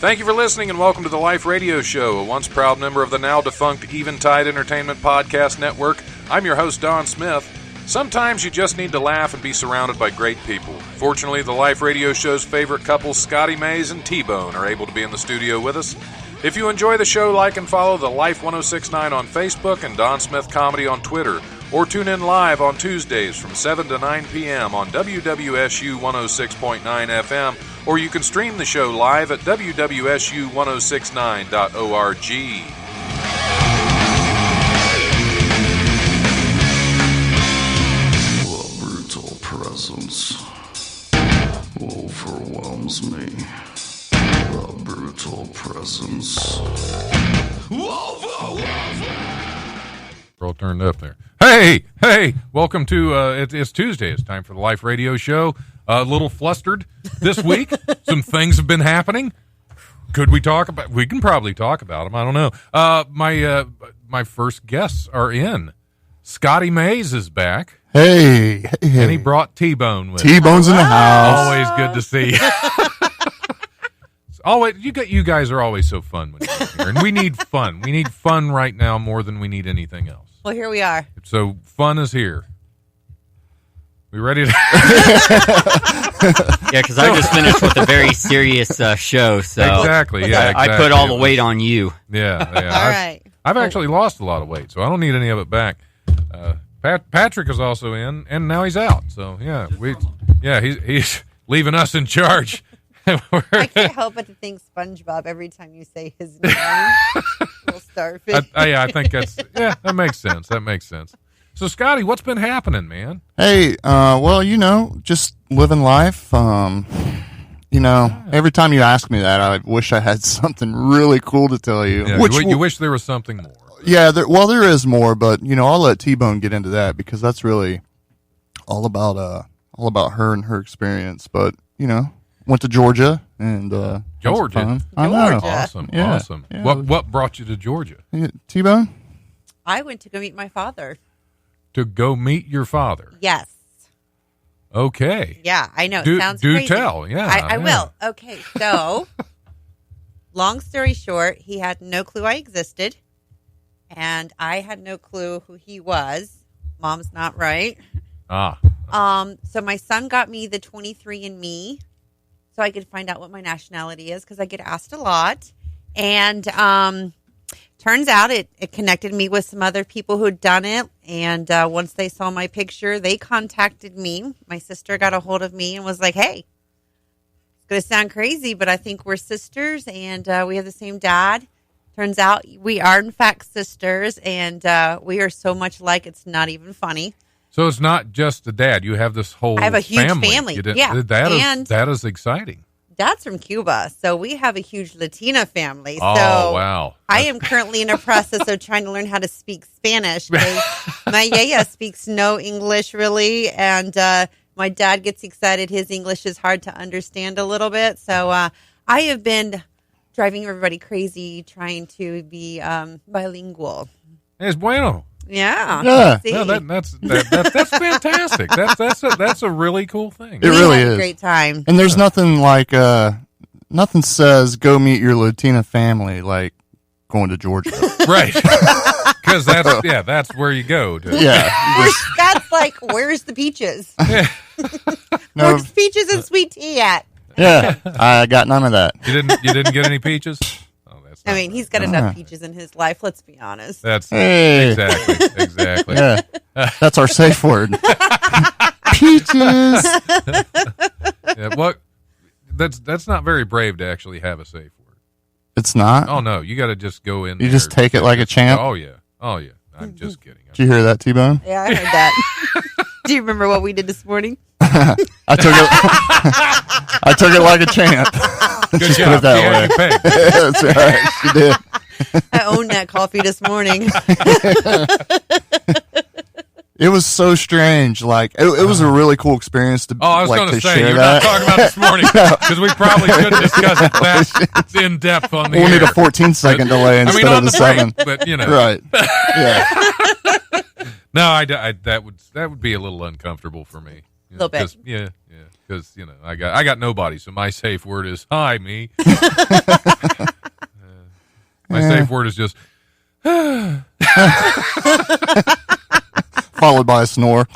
Thank you for listening and welcome to the Life Radio Show, a once proud member of the now defunct Eventide Entertainment Podcast Network. I'm your host, Don Smith. Sometimes you just need to laugh and be surrounded by great people. Fortunately, the Life Radio Show's favorite couples, Scotty Mays and T-Bone, are able to be in the studio with us. If you enjoy the show, like and follow the Life 1069 on Facebook and Don Smith Comedy on Twitter, or tune in live on Tuesdays from 7 to 9 p.m. on WWSU 106.9 FM, or you can stream the show live at wwsu1069.org. The brutal presence overwhelms me. The brutal presence overwhelms me. We're all turned up there. Hey, welcome to, it's Tuesday. It's time for the Life Radio Show. A little flustered this week. Some things have been happening. Could we talk about, we can probably talk about them. I don't know. My first guests are in. Scotty Mays is back. Hey. And he brought T-Bone with him. T-Bone's in the house. Always good to see. Always, you guys are always so fun when you're here, and we need fun. We need fun right now more than we need anything else. Well, here we are. So fun is here. We ready to? Yeah, because I just finished with a very serious show, so Exactly. I put all the weight on you. Yeah. All right. I've actually lost a lot of weight, so I don't need any of it back. Patrick is also in, and now he's out. So he's leaving us in charge. I can't help but to think SpongeBob every time you say his name. Little starfish. I think that makes sense. That makes sense. So, Scotty, what's been happening, man? Hey, well, just living life. Every time you ask me that, I wish I had something really cool to tell you. Yeah, you wish there was something more. Yeah, there is more, but I'll let T-Bone get into that because that's really all about her and her experience. But went to Georgia and Georgia. I know. Awesome. Yeah. Awesome. Yeah. What brought you to Georgia? T-Bone? I went to go meet my father. To go meet your father. Yes. Okay. Yeah, I know. It sounds do crazy. tell. Yeah. I will. Okay, so long story short, he had no clue I existed, and I had no clue who he was. Mom's not right. So my son got me the 23andMe so I could find out what my nationality is because I get asked a lot. And turns out it connected me with some other people who'd done it. And once they saw my picture, they contacted me. My sister got a hold of me and was like, hey, it's going to sound crazy, but I think we're sisters and we have the same dad. Turns out we are, in fact, sisters, and we are so much alike it's not even funny. So it's not just the dad. You have this whole I have a huge family. Yeah. That is exciting. Dad's from Cuba, so we have a huge Latina family. Oh, so wow. I am currently in a process of trying to learn how to speak Spanish. My yaya speaks no English, really, and my dad gets excited. His English is hard to understand a little bit. So I have been driving everybody crazy trying to be bilingual. Es bueno. Yeah. No, that's fantastic. That's a really cool thing. It really is. A great time. And there's nothing like nothing says go meet your Latina family like going to Georgia. Right. Because that's where you go. Scott's like, where's the peaches? Yeah. No, Where's peaches and sweet tea at? yeah, I got none of that. You didn't get any peaches? I mean, he's got enough peaches in his life, let's be honest. That's Hey. exactly. Yeah, that's our safe word. Peaches. Yeah, well, that's not very brave to actually have a safe word. It's not. Oh no, you got to just go in. You just take it like a champ. Oh yeah. I'm just kidding. Did you hear that, T-Bone? Yeah, I heard that. Do you remember what we did this morning? I took it like a champ. Good Just job. put it that way. That's right. She did. I owned that coffee this morning. It was so strange. Like it was a really cool experience to I was like going to to say share you're that. not talking about this morning because we probably should discuss it that in depth on the We'll air. need a 14-second delay instead on of the the break, 7. but Right. Yeah. No, that would be a little uncomfortable for me. little bit. Because I got nobody, so my safe word is hi me. My safe word is just Followed by a snore.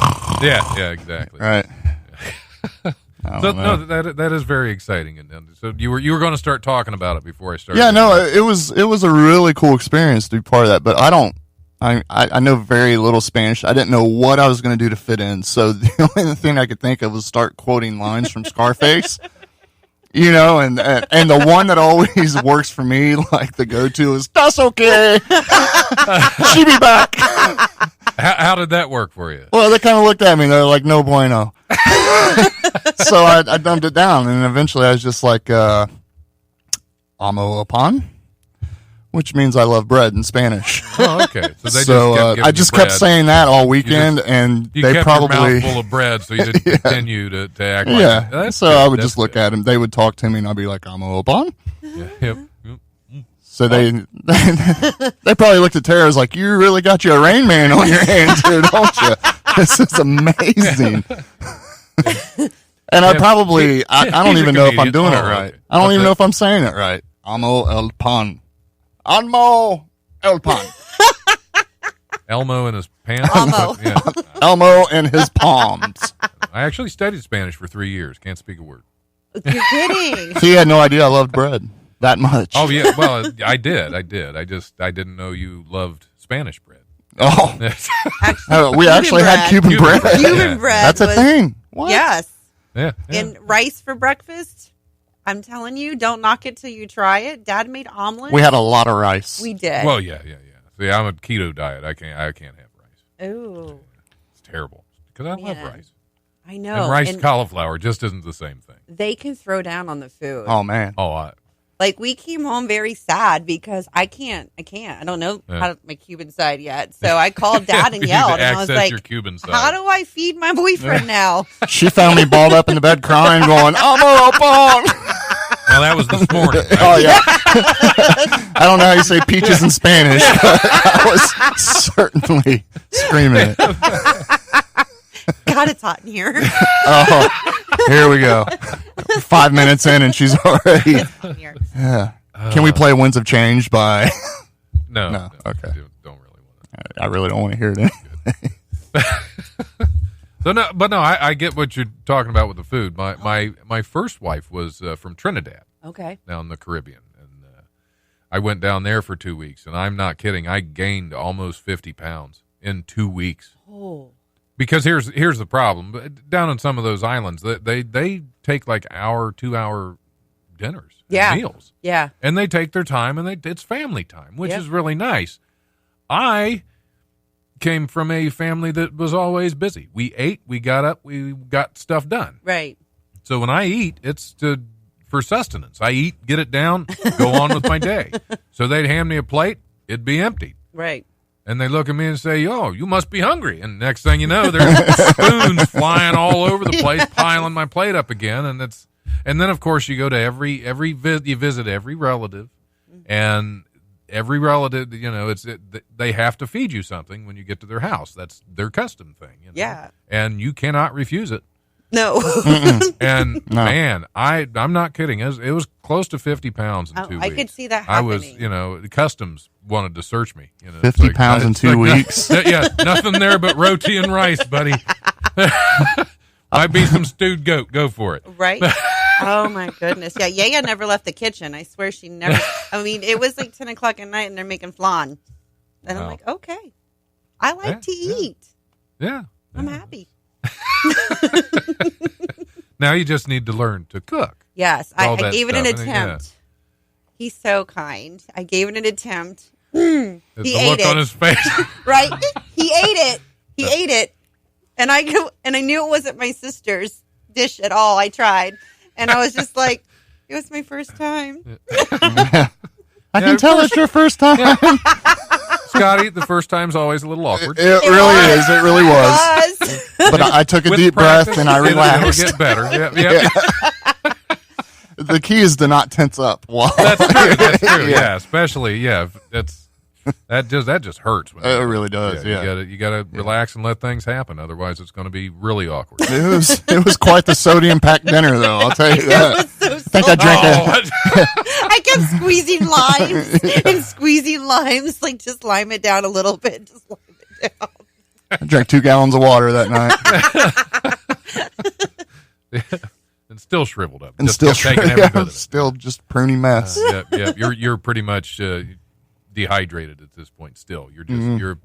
yeah, exactly. Right. So no, that is very exciting, and so you were going to start talking about it before I started. Yeah, no, it was a really cool experience to be part of that. But I know very little Spanish. I didn't know what I was going to do to fit in. So the only thing I could think of was start quoting lines from Scarface. And the one that always works for me, like the go-to, is "That's okay, she be back." How did that work for you? Well, they kind of looked at me. They're like, "No bueno." So I dumbed it down, and eventually I was just like, "Amo a pan," which means I love bread in Spanish. Oh, okay. I just kept saying that all weekend, and they kept probably your mouth full of bread, so you didn't continue to act like yeah. that. So I would just look at them. They would talk to me, and I'd be like, "Amo a pan." Yeah, yep. So they probably looked at Tara as like, "You really got your Rain Man on your hands here, don't you? This is amazing." And I don't even know if I'm doing it right. Okay. I don't even know if I'm saying it right. Amo el pan. Amo el pan. Elmo in his pants. Elmo. Yeah. Elmo in his palms. I actually studied Spanish for 3 years. Can't speak a word. You're kidding. He had no idea I loved bread that much. Oh yeah, well I did. I didn't know you loved Spanish bread. Oh, Actually, we actually had Cuban bread. Cuban bread. That's a thing. What? Yes. Yeah. And rice for breakfast. I'm telling you, don't knock it till you try it. Dad made omelets. We had a lot of rice. We did. Well, yeah. See, I'm a keto diet. I can't have rice. Ooh. It's terrible because I love Man. rice. I know. And rice And cauliflower just isn't the same thing. they can throw down on the food. Oh man. Like, we came home very sad because I can't. I don't know how to, my Cuban side yet. So I called Dad and You need to yelled. And I was access like, your Cuban side. how do I feed my boyfriend now? She found me balled up in the bed crying, going, "Amo a pan." Well, that was this morning. Right? Oh yeah. I don't know how you say peaches in Spanish, but I was certainly screaming it. God, it's hot in here. Oh, here we go. 5 minutes in, and she's already. Yeah. Can we play "Winds of Change" by? No. Okay. Don't really want to. I really don't want to hear it anyway. So no, but no, I get what you're talking about with the food. My first wife was from Trinidad, Okay. down in the Caribbean, and I went down there for 2 weeks, and I'm not kidding. I gained almost 50 pounds in 2 weeks. Oh. Because here's the problem. Down in some of those islands, they take like 2-hour dinners, and meals, Yeah. and they take their time, and it's family time, which Yep. is really nice. I came from a family that was always busy. We ate, we got up, we got stuff done. Right. So when I eat, it's for sustenance. I eat, get it down, go on with my day. So they'd hand me a plate, it'd be empty. Right. And they look at me and say, "Oh, you must be hungry." And next thing you know, there's spoons flying all over the place, piling my plate up again. And then of course you go to you visit every relative, and every relative, they have to feed you something when you get to their house. That's their custom thing. Yeah. And you cannot refuse it. No. And No. man, I'm not kidding. It was close to 50 pounds in 2 weeks. I could see that I was, happening. the customs wanted to search me. 50 pounds in 2 weeks. Yeah, nothing there but roti and rice, buddy. Might be some stewed goat. Go for it. Right? Oh, my goodness. Yeah, Yaya never left the kitchen. I swear she never. I mean, it was like 10 o'clock at night, and they're making flan. And I'm Wow. like, okay. I like to eat. Yeah. I'm happy. Now you just need to learn to cook. Yes, All I that gave it an stuff, attempt. He's so kind. I gave it an attempt. The He look ate on it. his face. Right? He ate it. And I knew it wasn't my sister's dish at all. I tried. And I was just like, it was my first time. I can tell it's your first time. Scotty, the first time's always a little awkward. It really is. It really was. Was. But I took a With deep practice, breath and I it'll relaxed. get better. Yeah. The key is to not tense up. While That's true. Yeah, especially, that's That just hurts. When It really does. Yeah. You gotta relax and let things happen. Otherwise, it's going to be really awkward. It was quite the sodium packed dinner, though. I'll tell you that. It was so I think I drank I kept squeezing limes and squeezing limes, like just lime it down a little bit, just lime it down. I drank 2 gallons of water that night. And still shriveled up. And Just still, kept taking every bit of it. still just pruny mess. Yeah. You're pretty much dehydrated at this point. Still, you're just you're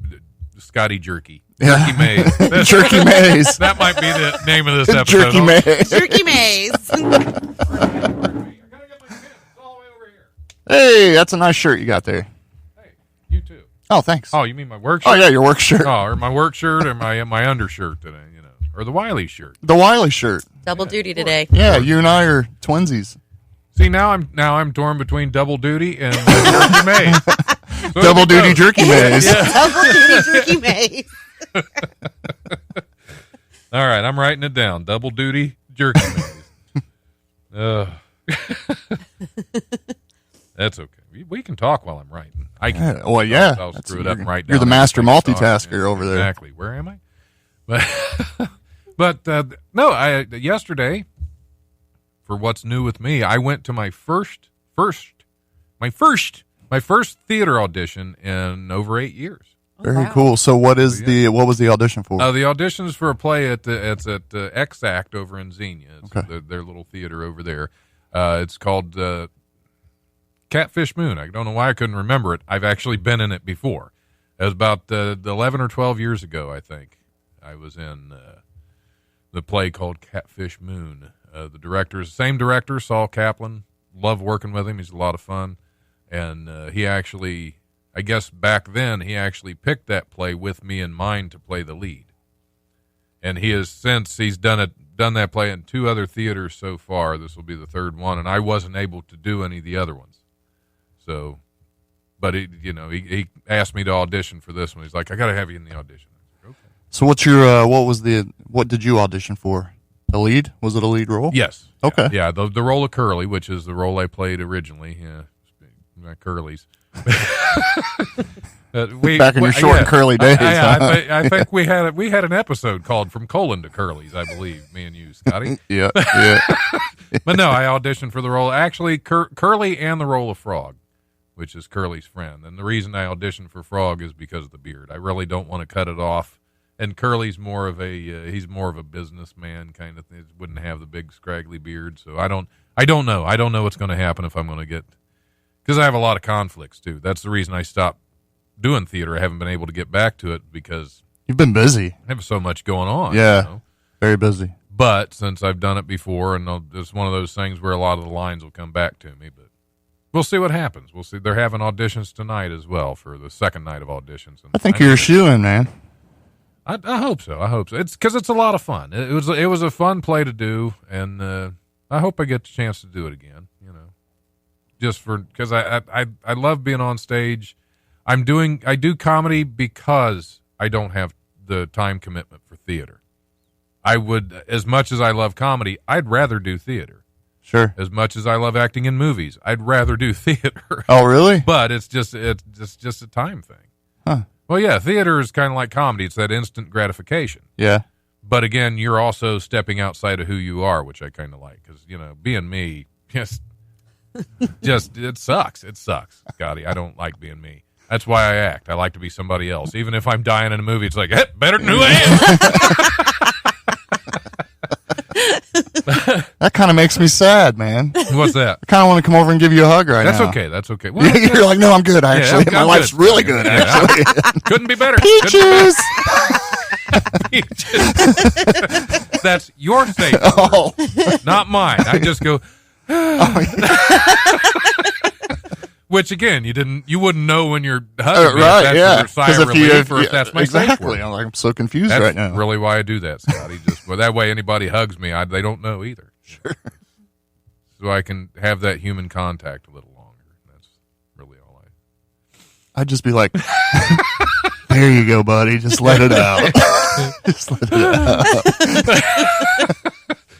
Scotty Jerky. Yeah. Jerky Maze. Jerky Maze. That might be the name of this episode. Jerky Maze. Jerky maze. I gotta get my pins. It's all the way over here. Hey, that's a nice shirt you got there. Hey, you too. Oh, thanks. Oh, you mean my work shirt? Oh, yeah, your work shirt. Oh, or my work shirt, or my undershirt today, or the Wiley shirt. The Wiley shirt. Double duty today. Yeah, you and I are twinsies. See, now I'm torn between double duty and Jerky Maze. So Double duty jerky maze. Double duty jerky maze. All right, I'm writing it down. Double duty jerky maze. That's okay. We can talk while I'm writing. I can. Yeah, well, yeah. I'll screw it up and write down. You're the master everything. multitasker over there. Exactly. Where am I? But no. Yesterday, for what's new with me, I went to my first theater audition in over 8 years. Very cool. So what was the audition for? The audition's for a play at X-Act over in Xenia. It's Okay. their little theater over there. It's called Catfish Moon. I don't know why I couldn't remember it. I've actually been in it before. It was about 11 or 12 years ago, I think. I was in the play called Catfish Moon. The director is the same director, Saul Kaplan. Love working with him. He's a lot of fun. And he actually, I guess back then, he actually picked that play with me in mind to play the lead. And he's done that play in 2 other theaters so far. This will be the 3rd one, and I wasn't able to do any of the other ones. So, but he asked me to audition for this one. He's like, I got to have you in the audition. I said, okay. So what's your what did you audition for? The lead? Was it a lead role? Yes. Okay. Yeah, the role of Curly, which is the role I played originally. Yeah, my Curly's. Back in your short and curly days. I think we had an episode called "From Colon to Curly's," I believe. Me and you, Scotty. Yeah. But no, I auditioned for the role. Actually, Curly and the role of Frog, which is Curly's friend. And the reason I auditioned for Frog is because of the beard. I really don't want to cut it off. And Curly's more of a businessman kind of thing. Wouldn't have the big scraggly beard. So I don't know. I don't know what's going to happen if I'm going to get, because I have a lot of conflicts too. That's the reason I stopped doing theater. I haven't been able to get back to it because You've been busy. I have so much going on. Yeah. Very busy. But since I've done it before, and it's one of those things where a lot of the lines will come back to me, but we'll see what happens. We'll see. They're having auditions tonight as well for the second night of auditions. And I think you're a shoo-in, man. I hope so. I hope so. It's because it's a lot of fun. It was a fun play to do, and I hope I get the chance to do it again. Just because I love being on stage. I do comedy because I don't have the time commitment for theater. I would, as much as I love comedy, I'd rather do theater. Sure. As much as I love acting in movies, I'd rather do theater. Oh, really? But it's just a time thing. Huh. Well, yeah, theater is kind of like comedy. It's that instant gratification. Yeah. But again, you're also stepping outside of who you are, which I kind of like because, being me, just it sucks. It sucks, Scotty. I don't like being me. That's why I act. I like to be somebody else. Even if I'm dying in a movie, it's like, better than who I am. That kind of makes me sad, man. What's that? I kind of want to come over and give you a hug right now. That's okay. Well, You're like, no, I'm good, actually. I'm My life's good. really good, actually. Couldn't be better. Peaches! Peaches. That's your safe word, not mine. I just go, which again, you wouldn't know when you're hugging me right, if that's yeah. your sigh of relief or if that's my safe exactly. word. I'm so confused That's right now. really why I do that, Scotty. Well, that way anybody hugs me, they don't know either. Sure. So I can have that human contact a little longer. That's really all I'd just be like, there you go, buddy. Just let it out. Just let it out.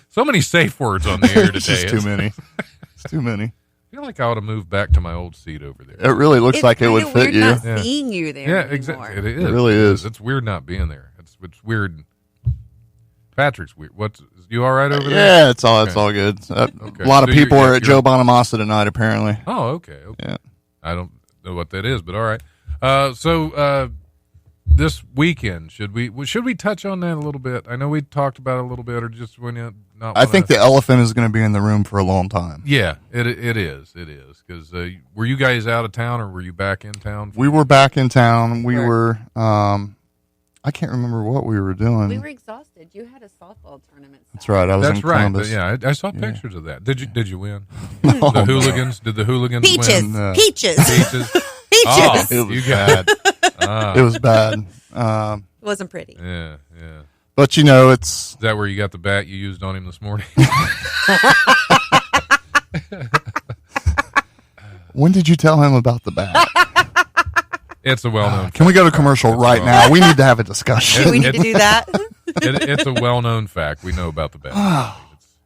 So many safe words on the air today. It's just too many. It's too many. I feel feel like I ought to move back to my old seat over there. It really looks like it would kinda fit weird you. Not Yeah. seeing you there. Yeah, anymore. exactly. It is. It really is. It's weird not being there. It's weird. Patrick's weird. You all right over there? Yeah, it's all Okay. good. Okay. A lot of So people you're- are at you're- Joe Bonamassa tonight, apparently. Oh, okay. Yeah. I don't know what that is, but all right. So this weekend, should we touch on that a little bit? I know we talked about it a little bit, or just when you not. I think the elephant is going to be in the room for a long time. Yeah, it is because were you guys out of town or were you back in town? We were back in town. We Where? were. I can't remember what we were doing. We were exhausted. You had a softball tournament. That's right. I was That's in right. Columbus. Yeah, I saw pictures of that. Did you win? No, The hooligans? Did the hooligans Peaches. win? No. Peaches. Peaches. Peaches. Oh, It was you got It was bad. It wasn't pretty. yeah. But you know, it's Is that where you got the bat you used on him this morning? when did you tell him about the bat? It's a well-known. Can we go to commercial right now? We need to have a discussion. Do we need to do that? It's a well-known fact. We know about the bat.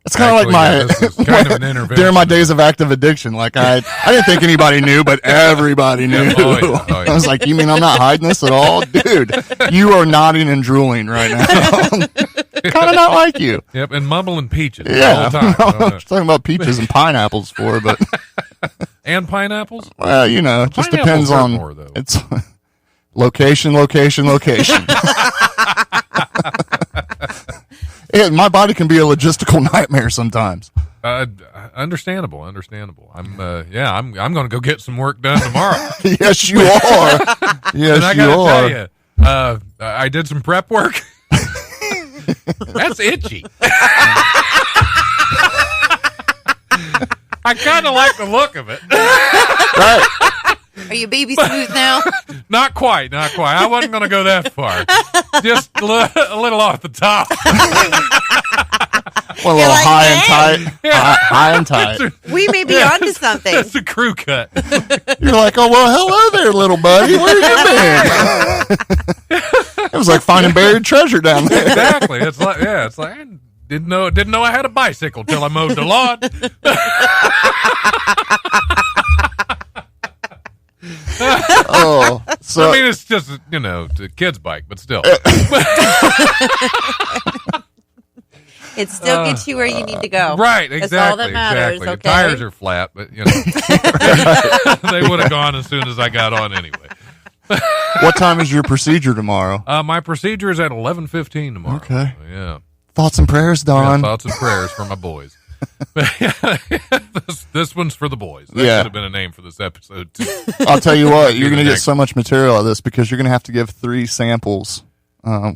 It's kind of like my this is kind of an intervention. during my days of active addiction. Like I didn't think anybody knew, but everybody knew. Yeah, oh, yeah, oh, yeah. I was like, "You mean I'm not hiding this at all, dude? You are nodding and drooling right now. Kind of not like you." Yep, and mumbling peaches Yeah, the whole time. I was talking about peaches and pineapples for, but And pineapples? you know, it just Pineapples depends hurt on more, though. it's location. Yeah, my body can be a logistical nightmare sometimes. Understandable. I'm I'm going to go get some work done tomorrow. Yes, you are. Yes, And I you got to are. tell you, I did some prep work. That's itchy. I kind of like the look of it. Right. Are you baby smooth now? Not quite. I wasn't going to go that far. Just a little off the top. Well, a little like, high "Hey." and tight. High and tight. We may be onto something. It's a crew cut. You're like, oh, well, hello there, little buddy. Where you been? It was like finding buried treasure down there. Exactly. It's like I didn't know I had a bicycle till I mowed the lawn. Oh, so I mean, it's just a kid's bike, but still. It still gets you where you need to go. Right, That's exactly. all that matters, exactly. okay? The tires are flat, but they would have gone as soon as I got on anyway. what time is your procedure tomorrow? My procedure is at 11:15 tomorrow. Okay. Yeah. Thoughts and prayers, Don. Thoughts and prayers for my boys. this one's for the boys. That Yeah. should have been a name for this episode too. I'll tell you what, you're the going to get next- so much material out of this because you're going to have to give 3 samples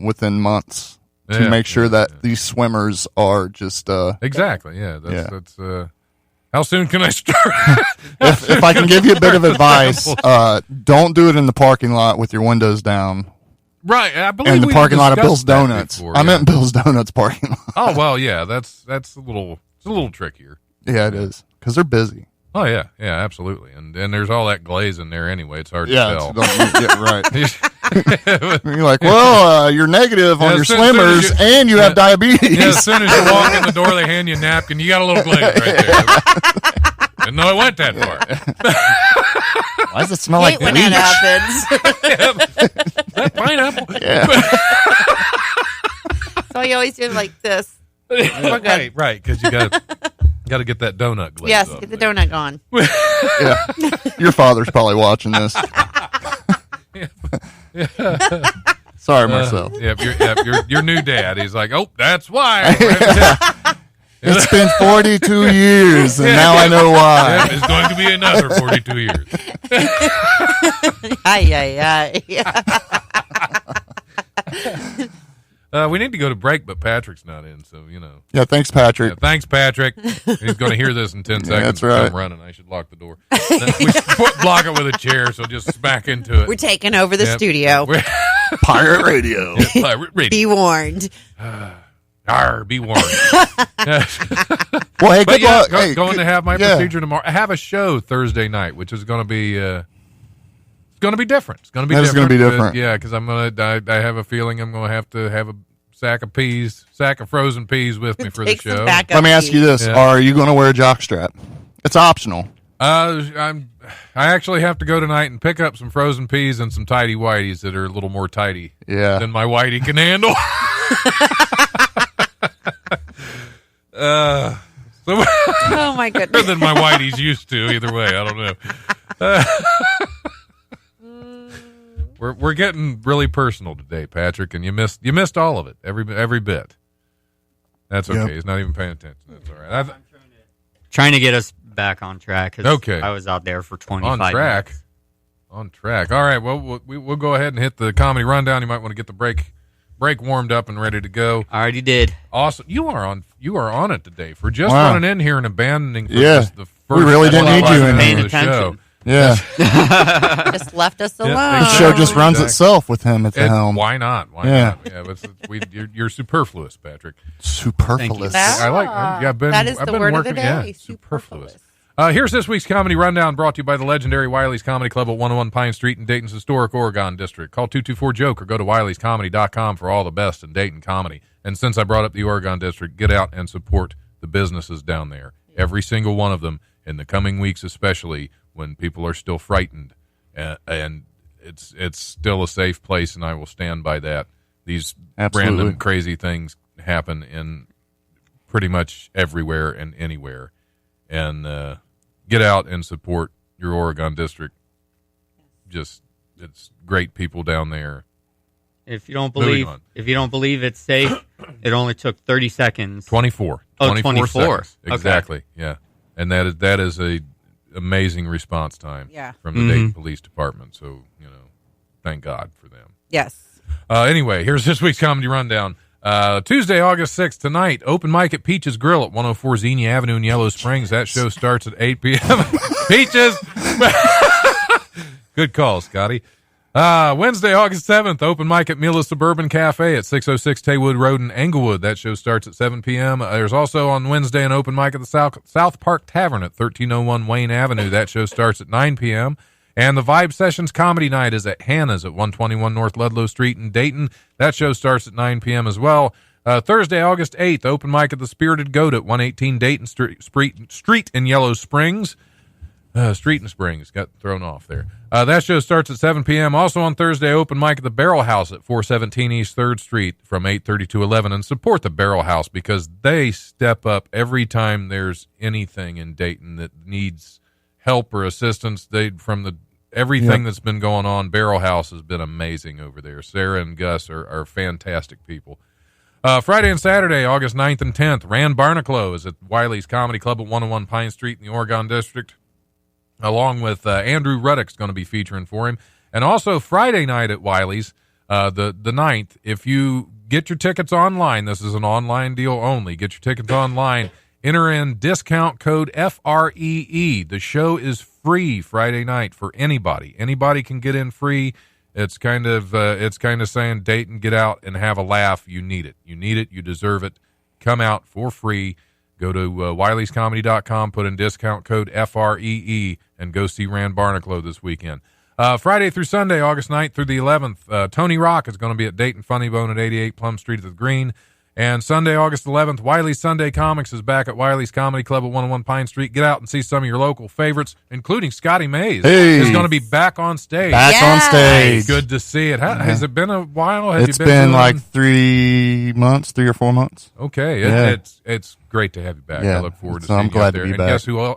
within months to Yeah, make sure yeah, that yeah. these swimmers are just. Exactly. Yeah. Yeah. That's. How soon can I start? If I can give you a bit of advice, don't do it in the parking lot with your windows down. Right. I believe And the we parking lot of discussed Bill's that Donuts. before, I yeah. meant Bill's Donuts parking lot. Oh well, yeah. That's a little trickier. Yeah, it is because they're busy. Oh yeah, absolutely. And there's all that glaze in there anyway. It's hard to Yeah, tell. right. You're like, well, you're negative on Yeah, your as soon as slimmers, you- and you have diabetes. Yeah, as soon as you walk in the door, they hand you a napkin. You got a little glaze right there. Didn't know it went that far. Why does it smell Hate like when bleach? that happens. That pineapple. Yeah. So you always do it like this. We're good. Right, because you got to get that donut glaze. Yes, off get the there. donut gone. Yeah. Your father's probably watching this. Sorry, Marcel. Your new dad. He's like, oh, that's why. It's been 42 years, and now I know why. It's going to be another 42 years. Ay. We need to go to break, but Patrick's not in, so Yeah, thanks, Patrick. Yeah, thanks, Patrick. He's going to hear this in 10 seconds. that's right. I'm running. I should lock the door. We should block it with a chair, so just smack into it. We're taking over the Yep. studio. We're- Pirate Radio. Pirate Radio. Be warned. Arr, be warned. Well, hey, But good yeah, luck. Hey, going to have my yeah. procedure tomorrow. I have a show Thursday night, which is going to be it's going to be different. It's going to be That is different. gonna be different. Yeah, because I have a feeling I'm going to have a sack of frozen peas with me for the Take some show. backup Let me ask you this: Yeah. Are you going to wear a jockstrap? It's optional. I actually have to go tonight and pick up some frozen peas and some tidy whities that are a little more tidy than my whitey can handle. Oh my goodness. Than my whitey's used to. Either way, I don't know. We're getting really personal today, Patrick, and you missed all of it, every bit. That's okay. Yep. He's not even paying attention. That's all right. Trying to get us back on track. 'Cause Okay. I was out there for 25 On track. minutes. On track. All right. Well, we'll go ahead and hit the comedy rundown. You might want to get the break warmed up and ready to go. I already did. Awesome. You are on it today for just Wow. running in here and abandoning. For Yeah. just the first We really didn't need you 25 in minutes Paying of the show. attention. Yeah. Just left us Yeah, alone. The show just runs itself with him at the helm. Why not? Why Yeah. not? Yeah, but you're superfluous, Patrick. Superfluous. I like. I've been. That is I've the been word working, of the day. Yeah, Superfluous. Here's this week's comedy rundown, brought to you by the legendary Wiley's Comedy Club at 101 Pine Street in Dayton's historic Oregon District. Call 224-JOKE or go to wileyscomedy.com for all the best in Dayton comedy. And since I brought up the Oregon District, get out and support the businesses down there. Every single one of them in the coming weeks, especially when people are still frightened, and it's still a safe place, and I will stand by that. These Absolutely. random crazy things happen in pretty much everywhere and anywhere, and get out and support your Oregon District. Just it's great people down there. If you don't Moving believe on. it's safe, it only took 30 seconds. 24. Oh, 24 24. seconds. Okay. Exactly. Yeah. And that is a amazing response time Yeah. from the Dayton Police Department. So, thank God for them. Yes. Anyway, here's this week's comedy rundown. Tuesday, August 6th, tonight, open mic at Peaches Grill at 104 Xenia Avenue in Yellow Springs. That show starts at 8 p.m. Peaches! Good call, Scotty. Wednesday, August 7th, open mic at Mila Suburban Cafe at 606 Taywood Road in Englewood. That show starts at 7 p.m. There's also on Wednesday an open mic at the South Park Tavern at 1301 Wayne Avenue. That show starts at 9 p.m. And the Vibe Sessions Comedy Night is at Hannah's at 121 North Ludlow Street in Dayton. That show starts at 9 p.m. as well. Thursday, August 8th, open mic at the Spirited Goat at 118 Dayton Street in Yellow Springs. Street and Springs got thrown off there. That show starts at 7 p.m. Also on Thursday, open mic at the Barrel House at 417 East 3rd Street from 8:30 to 11. And support the Barrel House because they step up every time there's anything in Dayton that needs help or assistance. Everything that's been going on, Barrel House has been amazing over there. Sarah and Gus are fantastic people. Friday and Saturday, August 9th and 10th, Rand Barnacle is at Wiley's Comedy Club at 101 Pine Street in the Oregon District, along with Andrew Ruddock's going to be featuring for him. And also Friday night at Wiley's, the 9th, if you get your tickets online, this is an online deal only, get your tickets online, enter in discount code FREE. The show is free Friday night for anybody. Anybody can get in free. It's kind of saying Dayton, get out and have a laugh. You need it. You need it. You deserve it. Come out for free. Go to wileyscomedy.com, put in discount code FREE, and go see Rand Barnacle this weekend. Friday through Sunday, August 9th through the 11th, Tony Rock is going to be at Dayton Funny Bone at 88 Plum Street at the Green. And Sunday, August 11th, Wiley's Sunday Comics is back at Wiley's Comedy Club at 101 Pine Street. Get out and see some of your local favorites, including Scotty Mays. Hey. Is going to be back on stage. Back Yes. on stage. Good to see it. Has it been a while? Have It's you been doing- like 3 or 4 months. Okay, Yeah. it's great to have you back. Yeah. I look forward to So seeing I'm you glad out to there. be And back.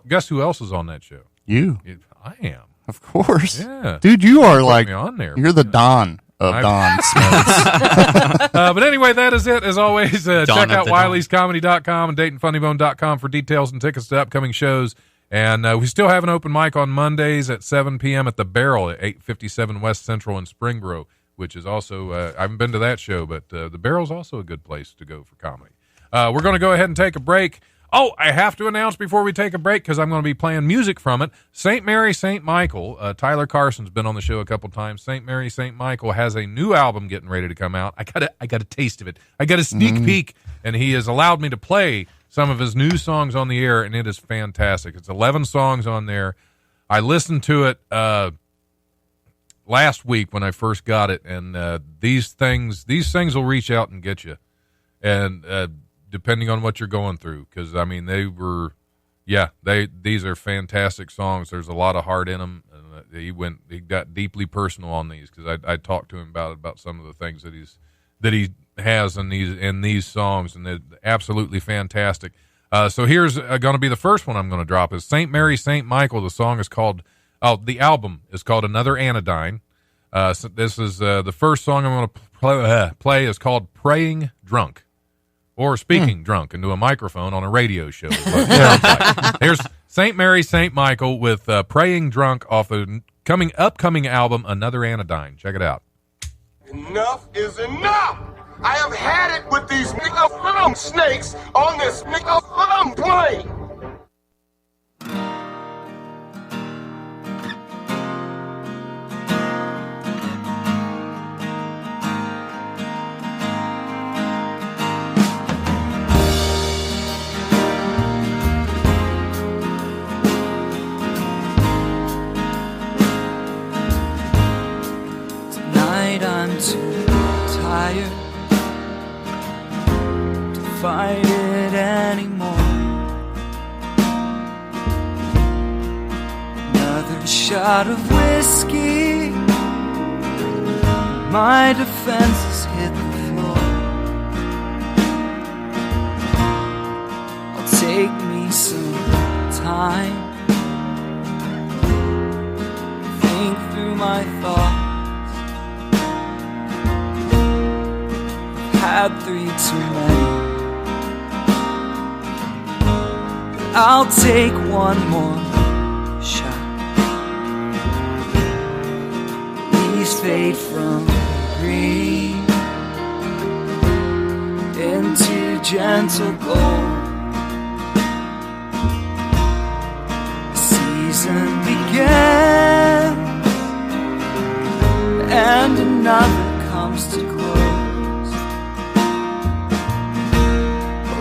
guess who else is on that show? You, I am. of course. Yeah. Dude, you are Put like, me on there. you're the Don of I- Don Smiths. But anyway, that is it. As always, check Dawn of out the Dawn. wileyscomedy.com and DaytonFunnyBone.com for details and tickets to upcoming shows. And we still have an open mic on Mondays at 7 p.m. at the Barrel at 857 West Central in Springboro, which is also, I haven't been to that show, but the Barrel's also a good place to go for comedy. We're going to go ahead and take a break. Oh, I have to announce before we take a break, because I'm going to be playing music from it. St. Mary, St. Michael. Tyler Carson's been on the show a couple times. St. Mary, St. Michael has a new album getting ready to come out. I got a taste of it. I got a sneak peek, and he has allowed me to play some of his new songs on the air, and it is fantastic. It's 11 songs on there. I listened to it last week when I first got it, and these things will reach out and get you. And depending on what you're going through, because I mean they were Yeah, these are fantastic songs. There's a lot of heart in them. And he got deeply personal on these because I talked to him about some of the things that he has in these songs, and they're absolutely fantastic. So here's going to be the first one I'm going to drop is St. Mary, St. Michael. The song is called, the album is called Another Anodyne. So this is the first song I'm going to play is called Praying Drunk. Or speaking drunk into a microphone on a radio show. Is what it sounds like. Here's St. Mary, St. Michael with Praying Drunk off the upcoming album, Another Anodyne. Check it out. Enough is enough! I have had it with these snakes on this plane! I'm too tired to fight it anymore. Another shot of whiskey, my defenses hit the floor. I'll take me some time, think through my thoughts. Had 3 too many. I'll take one more shot. These fade from green into gentle gold. The season begins and another comes to close.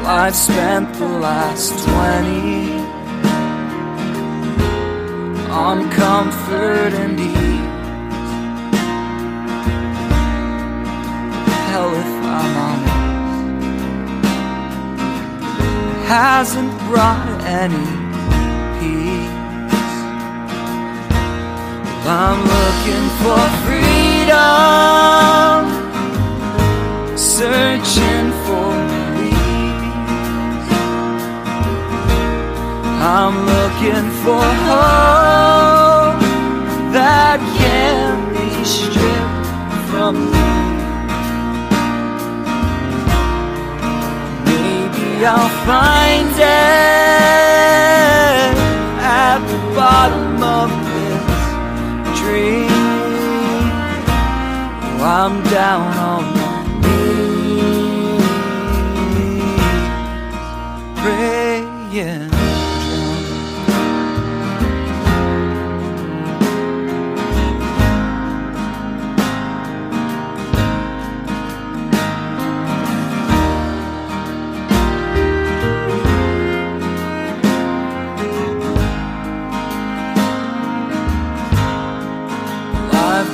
I've spent the last 20 on comfort and ease. Hell, if I'm honest, it hasn't brought any peace. Well, I'm looking for freedom, searching for I'm looking for hope that can't be stripped from me. Maybe I'll find it at the bottom of this dream. Oh, I'm down on my knees, praying.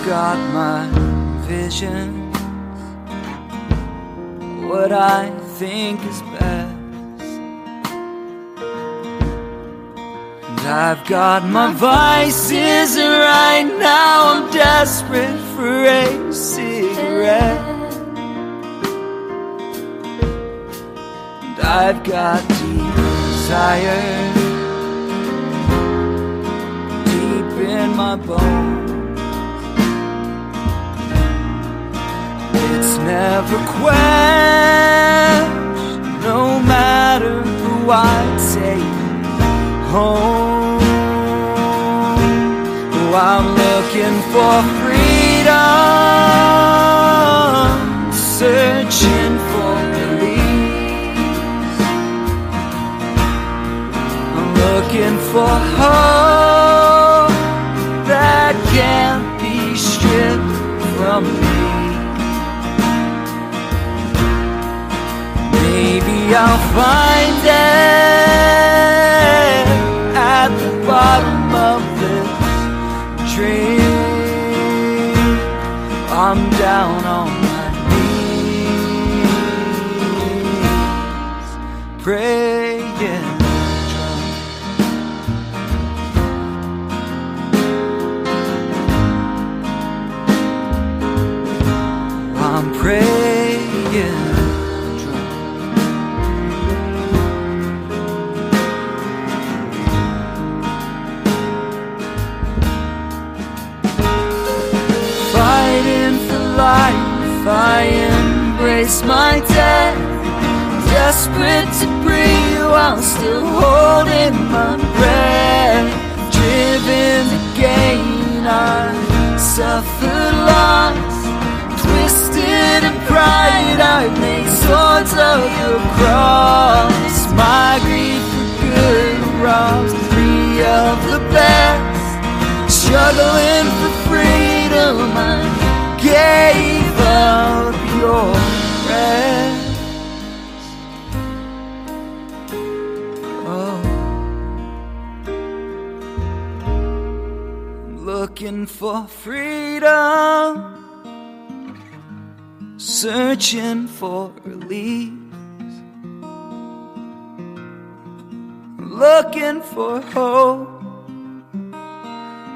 Got my visions, what I think is best, and I've got my vices, and right now I'm desperate for a cigarette, and I've got desire deep in my bones. It's never quenched, no matter who I take home. Oh, I'm looking for freedom, searching for release. I'm looking for hope that can't be stripped from me. Maybe I'll find it at the bottom of this dream. I'm down on my knees, praying drunk. face my death, desperate to breathe while still holding my breath. Driven to gain, I suffered loss. Twisted in pride, I make swords of your cross. My grief for good robs free of the best. Struggling for freedom, I gave up your rest. Oh, I'm looking for freedom, searching for relief, looking for hope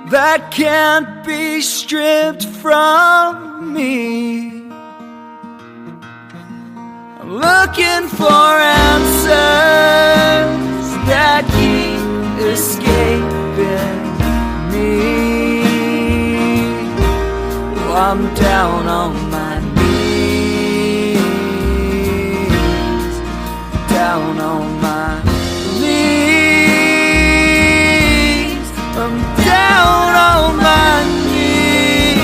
that can't be stripped from me. I'm looking for answers that keep escaping me. Oh, I'm down on my knees, down on my knees, I'm down on my knees,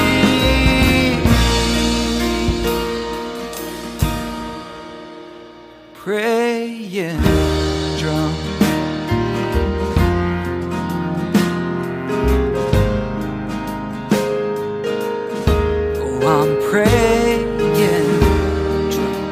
praying drunk. Oh, I'm praying drunk.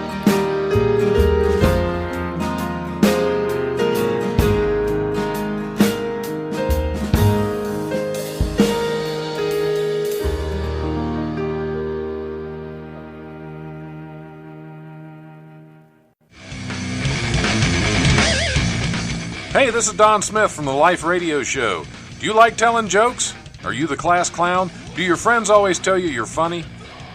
Hey, this is Don Smith from the Life Radio Show. Do you like telling jokes? Are you the class clown? Do your friends always tell you you're funny?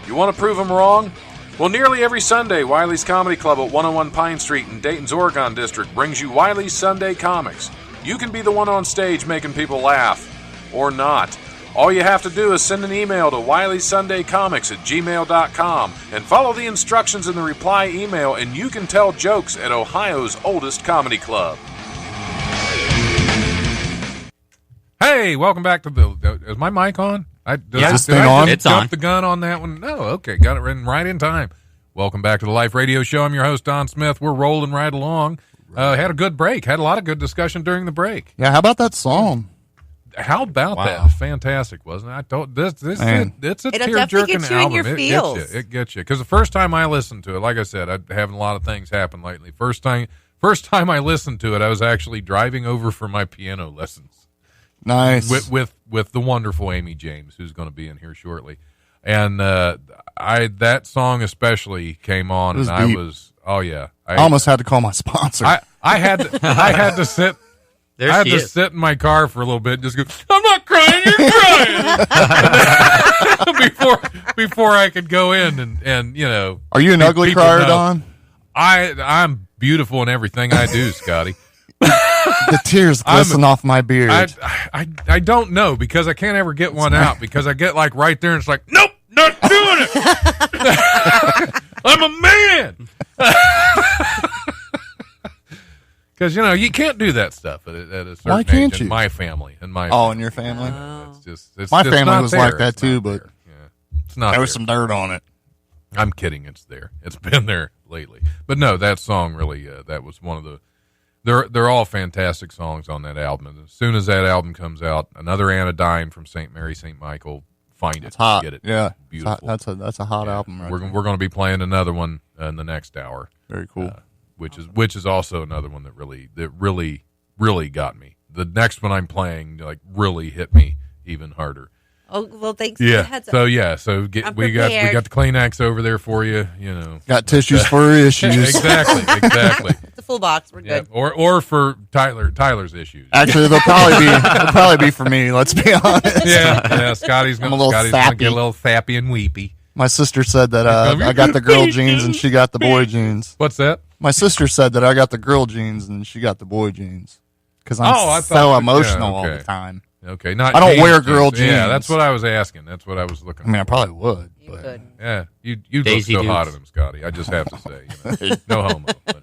You want to prove them wrong? Well, nearly every Sunday, Wiley's Comedy Club at 101 Pine Street in Dayton's Oregon District brings you Wiley's Sunday Comics. You can be the one on stage making people laugh. Or not. All you have to do is send an email to wileysunDayComics@gmail.com and follow the instructions in the reply email, and you can tell jokes at Ohio's oldest comedy club. Hey, welcome back to the... Is my mic on? Is this thing on? It's jump on. the gun on that one? No, okay, got it right in time. Welcome back to the Life Radio Show. I'm your host, Don Smith. We're rolling right along. Had a good break. Had a lot of good discussion during the break. Yeah, how about that song? How about Wow. that? Fantastic, wasn't it? I told it's a It'll tear definitely jerking get you in album. your feels. It gets you. Because the first time I listened to it, like I said, I've having a lot of things happen lately. First time I listened to it, I was actually driving over for my piano lessons. Nice. With the wonderful Amy James, who's going to be in here shortly, and that song especially came on, and I deep. was I almost had to call my sponsor. I had to sit. There I had she to is. sit in my car for a little bit and just go, I'm not crying, you're crying. before I could go in and you know. Are you an ugly people crier, know. Don? I'm beautiful in everything I do, Scotty. The tears glisten off my beard. I don't know because I can't ever get one out because I get like right there and it's like, nope, not doing it. I'm a man. Because, you know, you can't do that stuff at a certain Why can't age you? in my family. In your family? It's My just family not was there. like that It's too, not but there. Yeah. It's not there was there. some dirt on it. I'm kidding. It's there. It's been there lately. But no, that song really, that was one of the, they're all fantastic songs on that album. And as soon as that album comes out, another Anodyne from St. Mary, St. Michael, find it. It's hot. Get it. Yeah. Beautiful. That's a hot album right We're there. going to be playing another one in the next hour. Very cool. Which is also another one that really got me. The next one I'm playing like really hit me even harder. Oh, well, thanks for the Yeah. heads up. So I'm we got prepared. the Kleenex over there for you. You know, Got tissues for issues. exactly. It's a full box. We're Yeah. good. Or for Tyler's issues. Actually, they'll probably be for me. Let's be honest. Yeah. Scotty's I'm a gonna little get sappy. a little sappy and weepy. My sister said that I got the girl jeans and she got the boy jeans. What's that? My sister said that I got the girl jeans and she got the boy jeans because I'm Oh, I so thought- emotional yeah, okay. all the time. Okay, not. I don't jeans, wear girl jeans. Yeah, that's what I was asking. That's what I was looking. I mean, I probably would. You But, could. Yeah, you look Daisy so Dukes. hot in them, Scotty. I just have to say, no homo. But,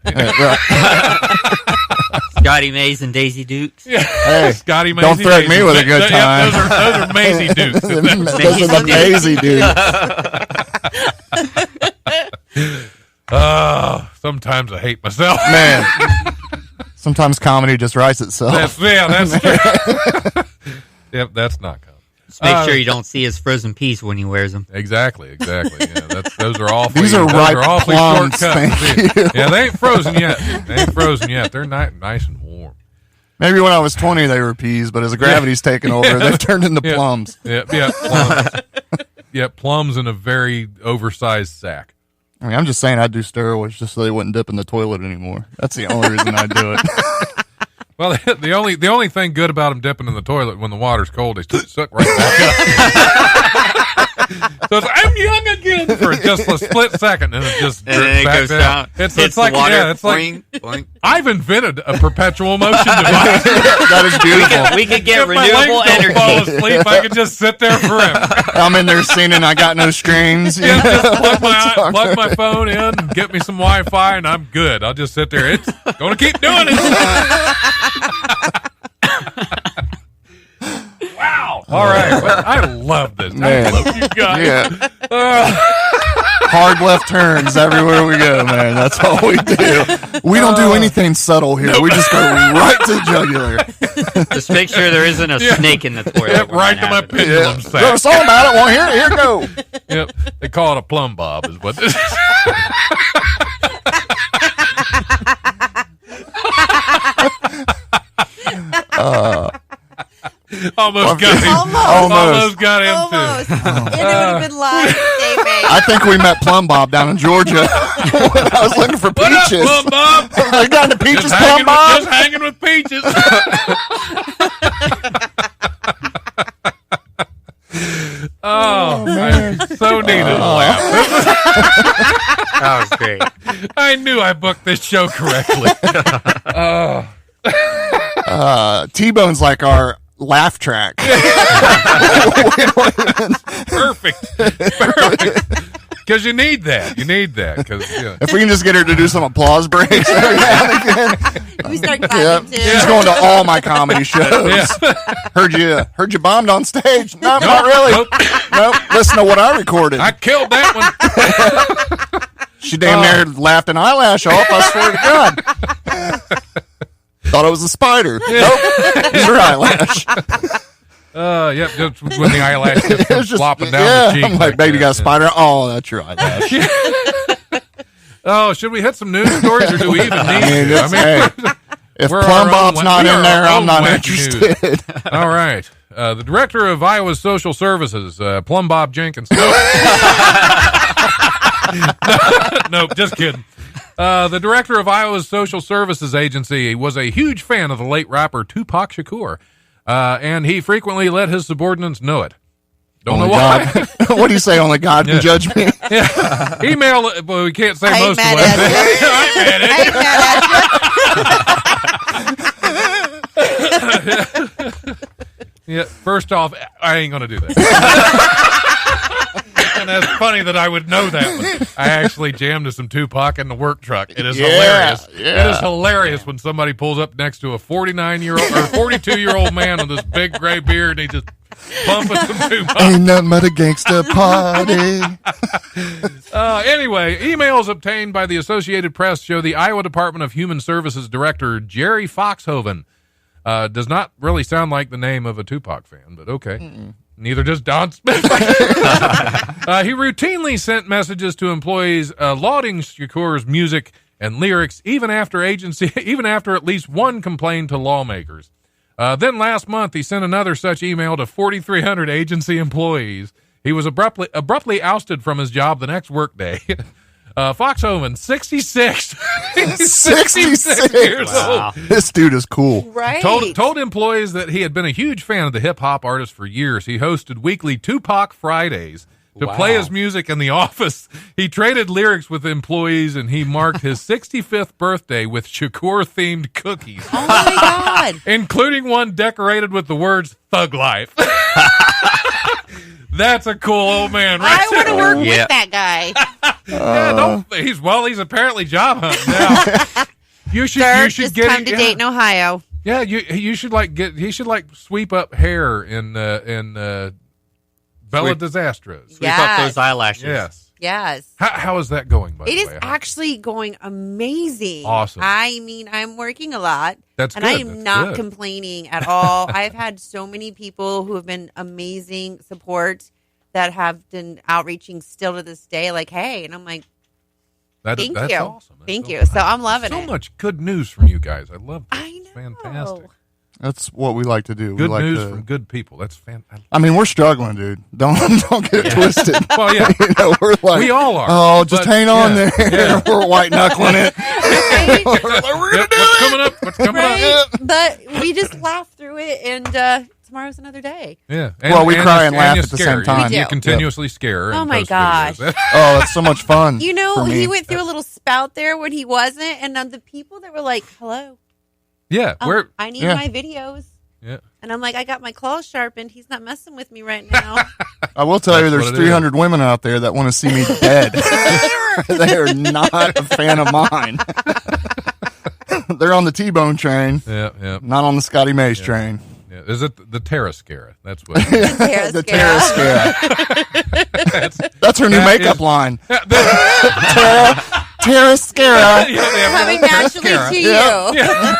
Scotty Mays and Daisy Dukes. Hey, Scotty, don't Maisie, threaten me Daisy. with a good Yep, time. those are Maisie Dukes. those are the Maisie dude. Sometimes I hate myself. Man, sometimes comedy just writes itself. That's true. Yep, that's not common. Just make sure you don't see his frozen peas when he wears them. Exactly. Yeah, those are awfully. These are those ripe awfully plums, shortcut. thank you. Yeah, they ain't frozen yet. They're nice and warm. Maybe when I was 20, they were peas, but as the gravity's taken over, they've turned into Yeah. plums. Yeah, plums. Yeah, plums in a very oversized sack. I mean, I'm just saying I'd do steroids just so they wouldn't dip in the toilet anymore. That's the only reason I'd do it. Well, the only thing good about them dipping in the toilet when the water's cold, they suck right back up. So it's, I'm young again for just a split second, and it just And then drips it back goes down. down. It's hits like the water. yeah, it's like Boing, boing. I've invented a perpetual motion device. That is beautiful. We could get If my legs renewable don't fall energy. asleep, I could just sit there forever. I'm in there singing I Got No Strings. you Yeah, know? just plug my phone in and get me some Wi-Fi, and I'm good. I'll just sit there. It's going to keep doing it. Wow. All right. Well, I love this. Man. I love you guys. Yeah. Hard left turns everywhere we go, man. That's all we do. We don't do anything subtle here. We just go right to the jugular. Just make sure there isn't a snake in the toilet. Yep, when right that to my happens. pendulum Wrote a sack. song about it. Well, here go. Yep. They call it a plumb bob is what this is. Almost got him. Almost got him Almost. too. And it would have been live, David. I think we met Plum Bob down in Georgia when I was looking for What up, peaches. plumb bob? I got into peaches, Just Plum Bob. hanging with peaches. Oh, man. I so needed a laugh. That was great. I knew I booked this show correctly. T-Bone's like our laugh track. Perfect. Because you need that. Because If we can just get her to do some applause breaks every now and again. We start Yep. clapping too. She's going to all my comedy shows. Heard you bombed on stage. No, not really. Nope. Listen to what I recorded. I killed that one. She damn near laughed an eyelash off. I swear to God. Thought it was a spider. Nope. It's her eyelash. Yep, just when the eyelash just It was comes just flopping down yeah. the cheek. I'm like, baby, you got a that. spider? Oh, that's your eyelash. Oh, should we hit some news stories, or do we even need to? it's- hey, if we're Plum our Bob's own- not we in are there, our I'm own not wacky news. interested. All right. The director of Iowa's Social Services, Plum Bob Jenkins. Nope, just kidding. The director of Iowa's Social Services Agency was a huge fan of the late rapper Tupac Shakur, and he frequently let his subordinates know it. Don't know Only why. God. What do you say? Only God can judge me. Yeah. Email, well, we can't say I ain't most of mad what at you. I'm mad at I ain't mad at you. Yeah, first off, I ain't going to do that. And that's funny that I would know that one. I actually jammed to some Tupac in the work truck. It is hilarious. Yeah. It is hilarious when somebody pulls up next to a 49-year-old or 42-year-old man with this big gray beard and he just bumping some Tupac. Ain't nothing but a gangsta party. Anyway, emails obtained by the Associated Press show the Iowa Department of Human Services Director Jerry Foxhoven does not really sound like the name of a Tupac fan, but okay. Neither does Don Smith. He routinely sent messages to employees lauding Shakur's music and lyrics, even after at least one complained to lawmakers. Then last month, he sent another such email to 4,300 agency employees. He was abruptly ousted from his job the next workday. Foxhoven, 66. He's 66 years Wow. old. This dude is cool. Right. Told employees that he had been a huge fan of the hip-hop artist for years. He hosted weekly Tupac Fridays to play his music in the office. He traded lyrics with employees, and he marked his 65th birthday with Shakur-themed cookies. Oh, my God. Including one decorated with the words "Thug Life." That's a cool old man, right? I want to work Yeah. with that guy. He's apparently job hunting now. You should Just get come to Dayton, Ohio. Yeah, he should sweep up hair in Bella Disastros. Sweep up those eyelashes. Yes. Yes. How is that going, by the It way? is actually going amazing. Awesome. I mean, I'm working a lot. That's and good. I am That's not good. complaining at all. I've had so many people who have been amazing support that have been outreaching still to this day, like, hey, and I'm like, thank that's you. awesome. That's Thank so you. So I'm loving so it. much good news from you guys. I love that. I It's know. fantastic. That's what we like to do. Good we like news to, from good people. That's fantastic. I mean, we're struggling, dude. Don't get it twisted. Well, yeah. You know, we're like, We all are. oh, just But, hang on yeah, there. yeah. We're white knuckling it. Right? We're gonna Yep, do what's it. coming up? What's coming up? Right? But we just laugh through it, and tomorrow's another day. Yeah. Well, we cry you- and laugh you at the scare same her. time. You We do. continuously scare her. Oh, and my post gosh. videos. Oh, that's so much fun. You know, for me. he went through a little spout there when he wasn't, and the people that were like, hello, Yeah. Where? I need Yeah. my videos. Yeah. And I'm like, I got my claws sharpened. He's not messing with me right now. I will tell you, That's there's what it 300 women out there that want to see me dead. They are not a fan of mine. They're on the T-Bone train, Yeah. Yeah. not on the Scotty Mays train. Yeah. Is it the Terrascara? That's what. The Terrascara. That's her new That makeup is- line. Yeah, Terrascara. they have Coming naturally Terrascara. to Yep.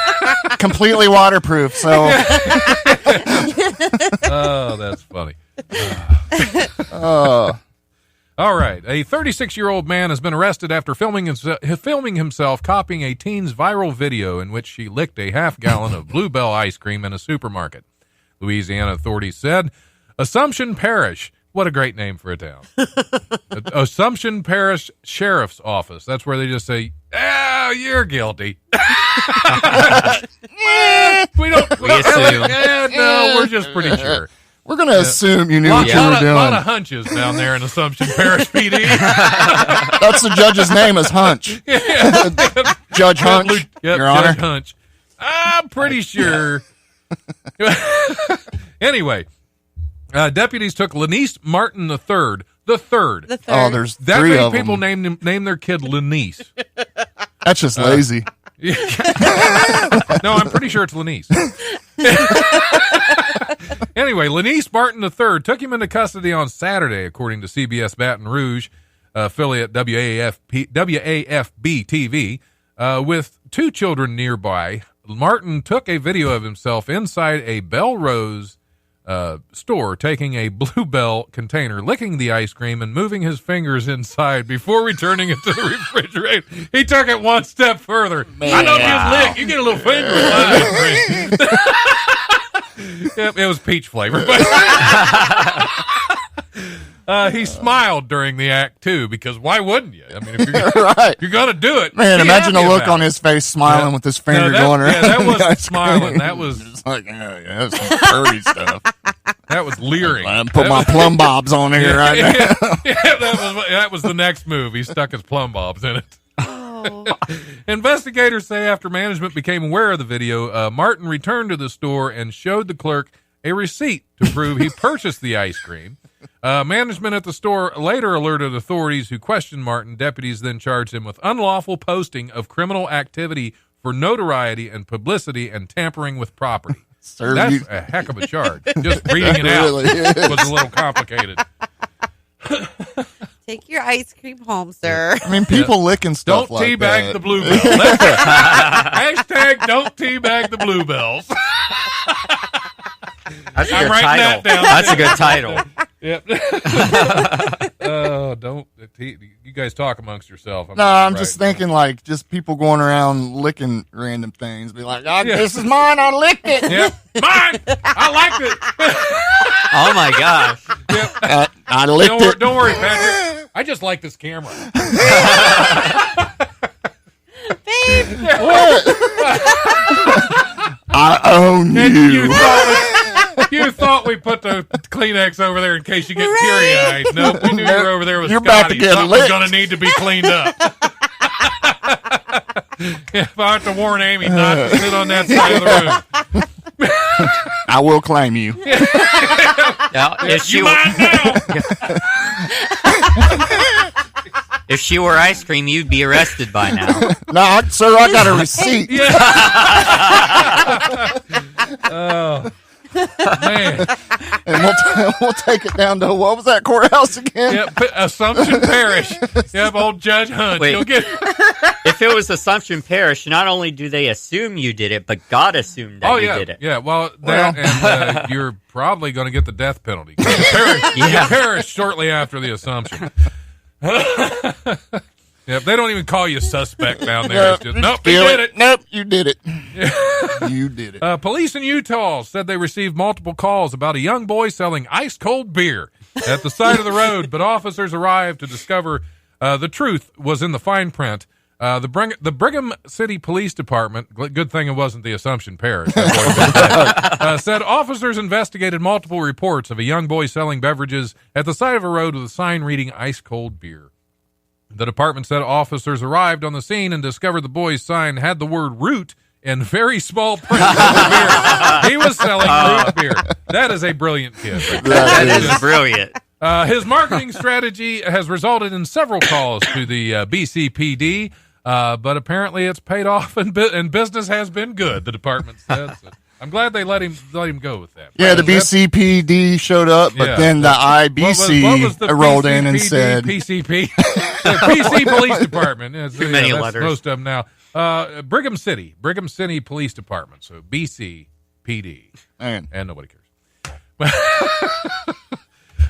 you. Completely waterproof. So, Oh, that's funny. uh, All right. A 36-year-old man has been arrested after filming himself copying a teen's viral video in which she licked a half-gallon of Bluebell ice cream in a supermarket. Louisiana authorities said Assumption Parish. What a great name for a town. Assumption Parish Sheriff's Office. That's where they just say, oh, you're guilty. We assume. No, we're just pretty sure. we're going to assume you knew what you were A lot doing. of hunches down there in Assumption Parish PD. That's the judge's name is Hunch. Judge Hunch, Yep, Your Judge Honor. Hunch. I'm pretty sure. Anyway, deputies took Lanice Martin the third. The third. Oh, there's That three many of people them. name their kid Lanice. That's just lazy. No, I'm pretty sure it's Lanice. Anyway, Lanice Martin III took him into custody on Saturday, according to CBS Baton Rouge affiliate WAFB TV, with two children nearby. Martin took a video of himself inside a Belrose store, taking a Bluebell container, licking the ice cream, and moving his fingers inside before returning it to the refrigerator. He took it one step further. I don't just lick. You get a little finger in my ice cream. Yep, it was peach flavored. He smiled during the act, too, because why wouldn't you? I mean, if Right. you're going to do it. Man, be imagine the happy look about on it. his face smiling Yeah. with his finger No, that- going around. yeah, that the wasn't ice smiling. cream. That was- Just like, yeah, that's some curry stuff. That was leering. I put my plumb bobs on here right now. Yeah, that was the next move. He stuck his plumb bobs in it. Investigators say after management became aware of the video, Martin returned to the store and showed the clerk a receipt to prove he purchased the ice cream. Management at the store later alerted authorities, who questioned Martin. Deputies then charged him with unlawful posting of criminal activity for notoriety and publicity and tampering with property. Sir, That's you- a heck of a charge. Just reading it out really is. was a little complicated. Take your ice cream home, sir. I mean, people licking Don't stuff like teabag that. the bluebell. Hashtag don't teabag the bluebells. That's a I'm good writing that title. down. That's a good title. Yep. Don't. You guys talk amongst yourself. No, I'm just writing thinking like just people going around licking random things. Be like, oh, Yeah. this is mine. I licked it. down. Yep. Mine. I liked it. Oh my gosh. I licked it. Don't worry, Patrick. I just like this camera. I own And you. you you thought we put the Kleenex over there in case you get teary-eyed. Nope, we knew you were over there with You're Scotty. about to get Something's licked. going to need to be cleaned up. If I have to warn Amy not to sit on that side of the room. I will claim you. Now, if she You were, might now. if she were ice cream, you'd be arrested by now. No, sir, I got a receipt. Oh, man. And we'll take it down to, what was that courthouse again? Yep, Assumption Parish. Yep, old Judge Hunt. Wait. You'll get If it was Assumption Parish, not only do they assume you did it, but God assumed that you did it. Yeah, well, that, and you're probably going to get the death penalty. You perish shortly after the Assumption. Yep, they don't even call you suspect down there. It's just, nope, you did it. Nope, you did it. You did it. Police in Utah said they received multiple calls about a young boy selling ice-cold beer at the side of the road, but officers arrived to discover the truth was in the fine print. The Brigham City Police Department, good thing it wasn't the Assumption Parish, said officers investigated multiple reports of a young boy selling beverages at the side of a road with a sign reading ice-cold beer. The department said officers arrived on the scene and discovered the boy's sign had the word root in very small print on the beer. He was selling root beer. That is a brilliant kid. That is brilliant. His marketing strategy has resulted in several calls to the BCPD, but apparently it's paid off and business has been good, the department said. So I'm glad they let him go with that. Yeah, the BCPD showed up, but then the IBC what was the rolled in and BCPD, said, PCP? The PC Police Department. Too many that's letters. Most of them now. Brigham City Police Department. So BCPD. Man. And nobody cares.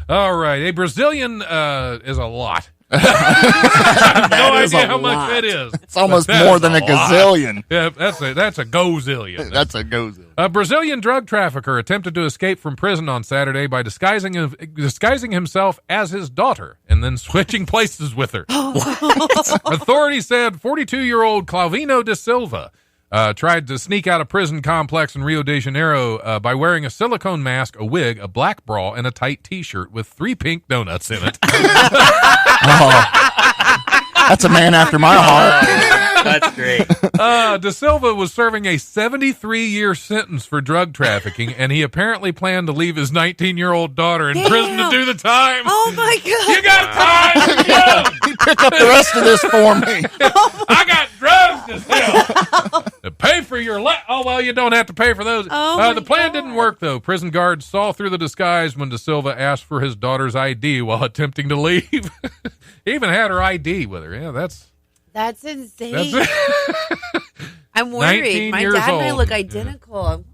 All right. A Brazilian is a lot. No idea how much that is. It's almost But that more is than a lot. gazillion. Yeah, that's a gozillion. That's a gozillion. A Brazilian drug trafficker attempted to escape from prison on Saturday by disguising himself as his daughter and then switching places with her. Authorities said 42-year-old Clavino da Silva tried to sneak out of prison complex in Rio de Janeiro by wearing a silicone mask, a wig, a black bra, and a tight T-shirt with 3 pink donuts in it. That's a man after my heart. That's great. Da Silva was serving a 73-year sentence for drug trafficking, and he apparently planned to leave his 19-year-old daughter in prison to do the time. Oh my God! You got time to go. You pick up the rest of this for me. I got drugs to sell. To pay for your oh, well, you don't have to pay for those. The plan didn't work, though. Prison guards saw through the disguise when Da Silva asked for his daughter's ID while attempting to leave. He even had her ID with her. Yeah, that's insane. it. I'm 19 worried. My years dad and I old. look identical.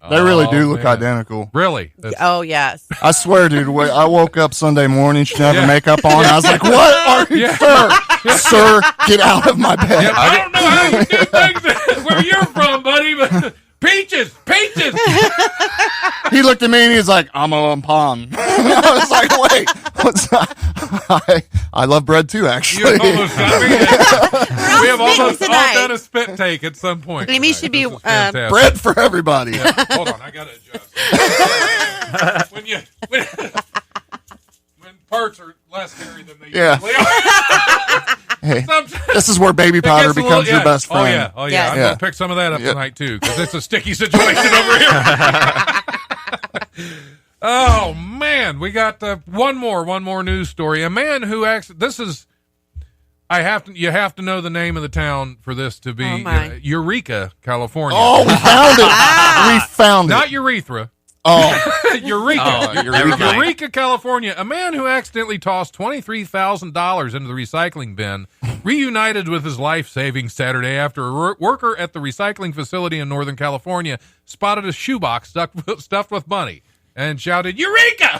They really do look man. identical. Really? That's- Oh yes. I swear, dude, I woke up Sunday morning, she didn't have her makeup on. I was like, what are you, sir? Sir, get out of my bed. Yeah, I don't know how you do things where you're from, buddy, but peaches. He looked at me and he was like, I'm a palm. I was like, wait, what's that? I love bread too, actually. You almost got me. We have almost all tonight. done a spit take at some point. Amy tonight. should be, This is fantastic. Bread for everybody. Hold on, I gotta adjust. when parts are less hairy than they Yeah. usually are. Hey, Sometimes this is where baby it powder gets a becomes little- your best friend. Oh yeah. Yes. I'm Yeah. gonna pick some of that up Yep. tonight too, because it's a sticky situation over here. Oh man, we got one more news story. A man who you have to know the name of the town for this to be Oh, my. Eureka, California. Oh, we found it. We found it. Not urethra. Oh, Eureka. Oh, never mind. Eureka, California. A man who accidentally tossed $23,000 into the recycling bin reunited with his life savings Saturday after a worker at the recycling facility in Northern California spotted a shoebox stuffed with money and shouted, Eureka!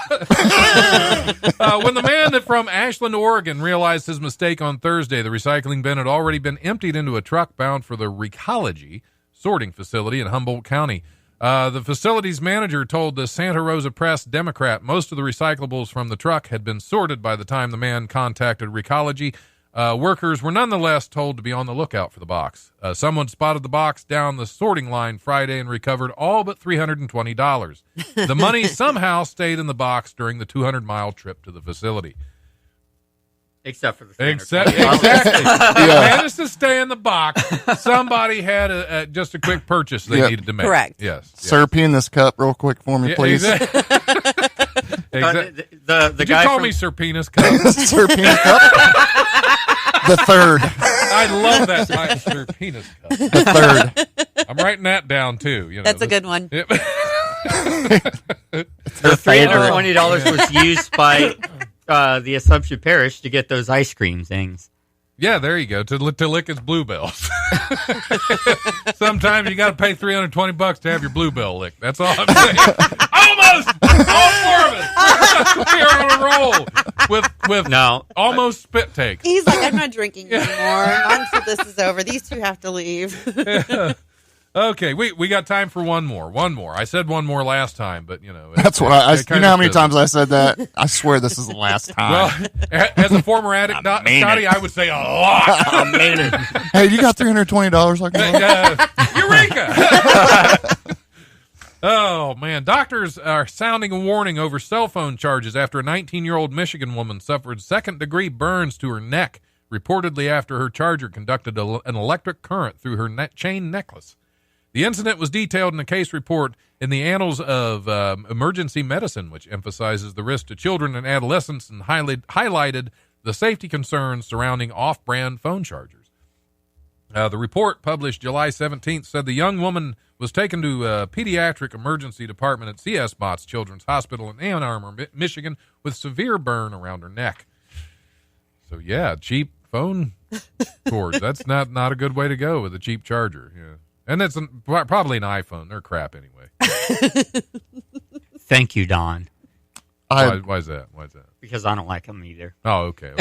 When the man from Ashland, Oregon realized his mistake on Thursday, the recycling bin had already been emptied into a truck bound for the Recology sorting facility in Humboldt County. The facility's manager told the Santa Rosa Press Democrat most of the recyclables from the truck had been sorted by the time the man contacted Recology. Workers were nonetheless told to be on the lookout for the box. Someone spotted the box down the sorting line Friday and recovered all but $320. The money somehow stayed in the box during the 200-mile trip to the facility. Except for the Exactly. It managed to stay in the box. Somebody had just a quick purchase they needed to make. Correct. Yes. Sir, pee in this cup real quick for me, please. Exactly. The Did guy you call from, me Sir Penis Cup? Sir, penis cup. The third. I love that title, Sir Penis Cup. The third. I'm writing that down too. You know, That's a good one. Yep. the $320 was used by the Assumption Parish to get those ice cream things. Yeah, there you go. To lick his bluebells. Sometimes you got to pay $320 to have your bluebell licked. That's all I'm saying. Almost all four of us. We are on a roll with No. almost spit takes. He's like, I'm not drinking anymore. Not until this is over. These two have to leave. Okay, we got time for one more. One more. I said one more last time, but you know. That's what I it you know how many kinda times I said that? I swear this is the last time. Well, as a former addict, Scotty, I would say a lot. Hey, you got $320 like that? Eureka! Oh, man. Doctors are sounding a warning over cell phone charges after a 19-year-old Michigan woman suffered second-degree burns to her neck, reportedly after her charger conducted an electric current through her chain necklace. The incident was detailed in a case report in the Annals of Emergency Medicine, which emphasizes the risk to children and adolescents and highlighted the safety concerns surrounding off-brand phone chargers. The report, published July 17th, said the young woman was taken to a pediatric emergency department at C.S. Botts Children's Hospital in Ann Arbor, Michigan, with severe burn around her neck. So, yeah, cheap phone cords. That's not a good way to go with a cheap charger. Yeah. And that's probably an iPhone. They're crap anyway. Thank you, Don. Why is that? Why is that? Because I don't like them either. Oh, okay.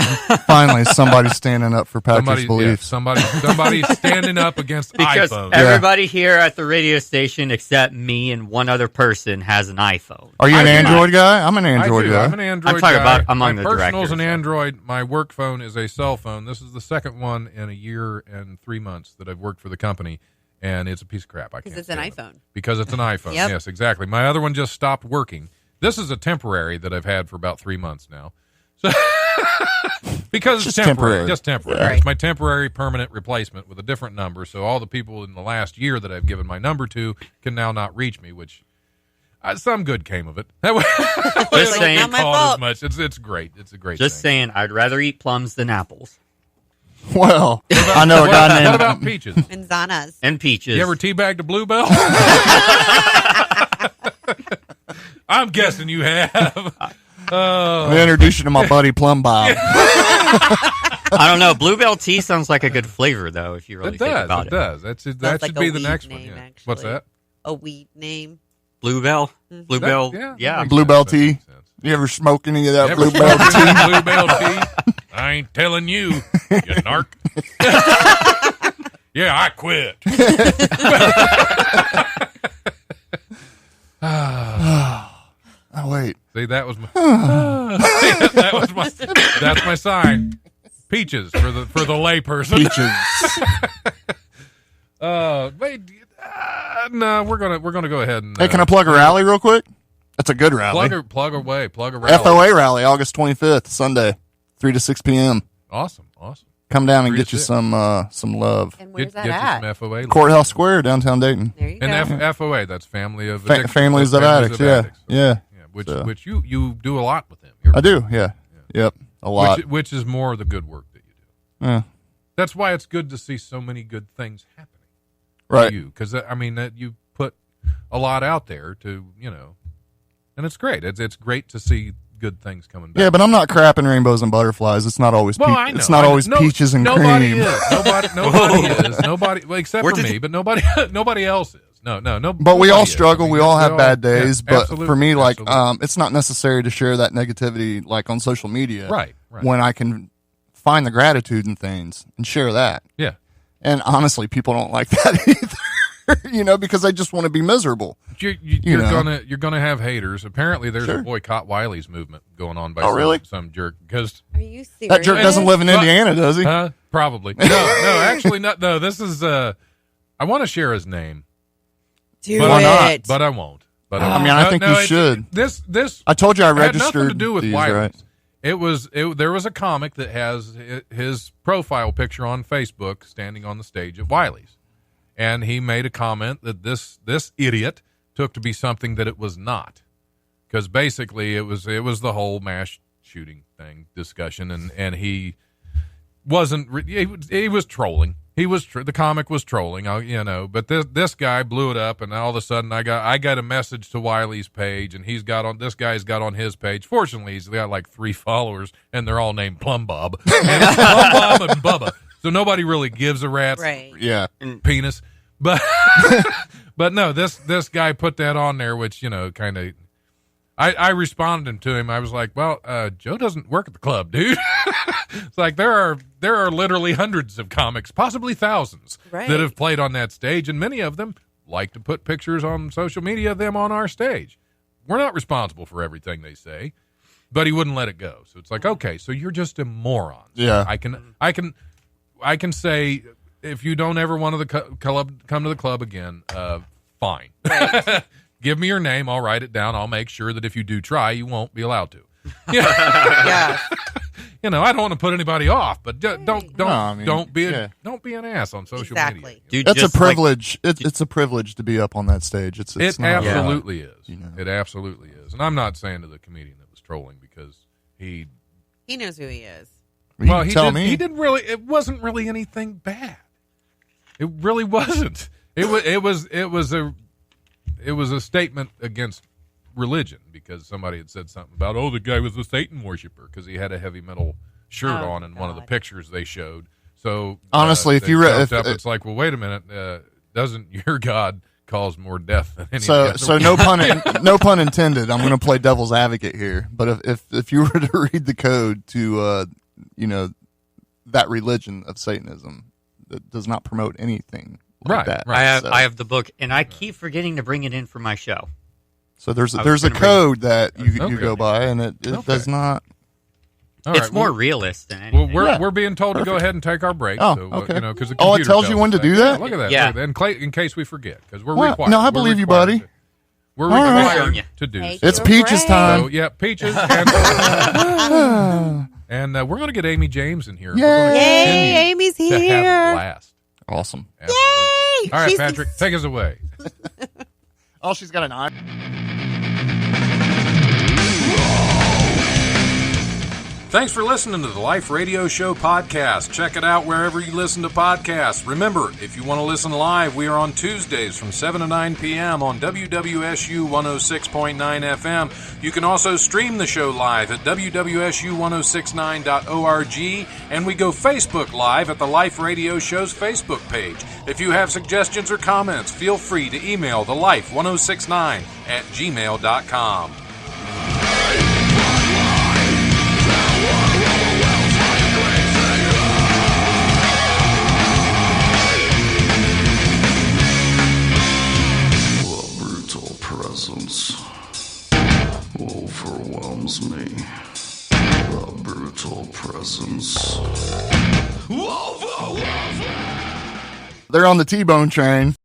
Finally, somebody's standing up for Patrick's beliefs. Somebody's standing up against Because iPhone. everybody here at the radio station except me and one other person has an iPhone. Are you an Android guy? I'm an Android guy. I'm an Android I'm talking guy. about among my the personal's directors, an so. Android. My work phone is a cell phone. This is the second one in a year and 3 months that I've worked for the company, and it's a piece of crap. Because it's an iPhone. Because it's an iPhone. Yep. Yes, exactly. My other one just stopped working. This is a temporary that I've had for about 3 months now. So because it's temporary. Just temporary. Yeah. It's my temporary permanent replacement with a different number. So all the people in the last year that I've given my number to can now not reach me, which some good came of it. Just saying, not my call it fault. as much. It's great. It's a great Just thing. saying, I'd rather eat plums than apples Well, I know a guy What named. about peaches? And Zanas. and peaches. You ever teabagged a bluebell? I'm guessing you have. Let me introduce you to my buddy Plum Bob. I don't know. Bluebell tea sounds like a good flavor, though, if you really It think does. about It does. That That's should like be a the weed next one. name, Yeah. actually. What's that? A weed name. Bluebell? Bluebell, That yeah. makes Bluebell sense. That tea. makes sense. You ever smoke any of that Ever bluebell smoked tea? any bluebell tea? I ain't telling you, you narc. Yeah, I quit. Oh wait, See, that was my. That's my sign. Peaches for the layperson. peaches. Wait. No, we're gonna go ahead and. Hey, can I plug a rally real quick? That's a good rally. plug a rally? FOA rally, August 25th, Sunday, 3 to 6 p.m. Awesome. Come down and 3 to get you 6. some love. And where's Get that at? you some FOA. Courthouse Square, downtown Dayton. There you go. And FOA, that's Family of Families of Addicts. Yeah, yeah. Which you do a lot with them. I do. Yeah. Yep. A lot. Which is more of the good work that you do. Yeah. That's why it's good to see so many good things happening. Right. To you, because I mean that you put a lot out there to and it's great. It's great to see good things coming back. Yeah, but I'm not crapping rainbows and butterflies. It's not always. Well, I know. It's not always peaches and nobody cream. Is. Nobody is. Nobody, well, except for me, but nobody else is. No. But we all nobody is. struggle. I mean, we all have bad days. yeah, but absolutely, for me, like, absolutely. it's not necessary to share that negativity like on social media. Right. When I can find the gratitude in things and share that. Yeah. And honestly, people don't like that either. because I just want to be miserable. You're gonna have haters. Apparently, there's a boycott Wiley's movement going on by some jerk. Because are you serious? That jerk doesn't live in Indiana, does he? Probably. No, actually not. No, this is. I want to share his name. Why not? But I won't. But I think you should. This. I told you I registered. Had nothing to do with Wiley's. Right? There was a comic that has his profile picture on Facebook standing on the stage at Wiley's, and he made a comment that this idiot took to be something that it was not, because basically it was the whole mass shooting thing discussion, and he wasn't he was trolling. The comic was trolling, but this guy blew it up, and all of a sudden I got a message to Wiley's page, and this guy's got on his page. Fortunately, he's got like 3 followers, and they're all named Plum Bob, and Plum Bob and Bubba. So nobody really gives a rat's penis, but no, this guy put that on there, which kind of. I responded to him. I was like, well, Joe doesn't work at the club, dude. It's like there are literally hundreds of comics, possibly thousands, that have played on that stage, and many of them like to put pictures on social media of them on our stage. We're not responsible for everything they say, but he wouldn't let it go. So it's like, okay, so you're just a moron. Yeah. I can say, if you don't ever want to come to the club again, fine. Right. Give me your name. I'll write it down. I'll make sure that if you do try, you won't be allowed to. Yeah. I don't want to put anybody off, but don't be an ass on social media. Dude, it's a privilege. It's a privilege to be up on that stage. It absolutely is. It absolutely is. And I'm not saying to the comedian that was trolling, because he knows who he is. Well, he didn't really. It wasn't really anything bad. It really wasn't. It was a statement against religion, because somebody had said something about, the guy was a Satan worshiper because he had a heavy metal shirt on in one of the pictures they showed. So honestly, if you it's like, well, wait a minute, doesn't your God cause more death than any? So no pun intended. I'm going to play devil's advocate here, but if you were to read the code to that religion of Satanism, that does not promote anything. Like that. I have the book, and I keep forgetting to bring it in for my show. So there's a code that you go by, and it does not. It's more realist than anything. Well, we're being told to go ahead and take our break. Oh, so, okay. Because it tells you when to do that. Look at that. Yeah. Look at that. In case we forget, because we're required. No, I believe you, buddy. We're required to do. It's Peaches time. So, Peaches, and we're going to get Amy James in here. Yay! Amy's here. To have a blast. Awesome. Absolutely. Yay! All right, Patrick, take us away. She's got an eye. Thanks for listening to the Life Radio Show podcast. Check it out wherever you listen to podcasts. Remember, if you want to listen live, we are on Tuesdays from 7 to 9 p.m. on WWSU 106.9 FM. You can also stream the show live at WWSU1069.org, and we go Facebook Live at the Life Radio Show's Facebook page. If you have suggestions or comments, feel free to email thelife1069@gmail.com. Presence overwhelms me. The brutal presence overwhelms me. They're on the T-Bone train.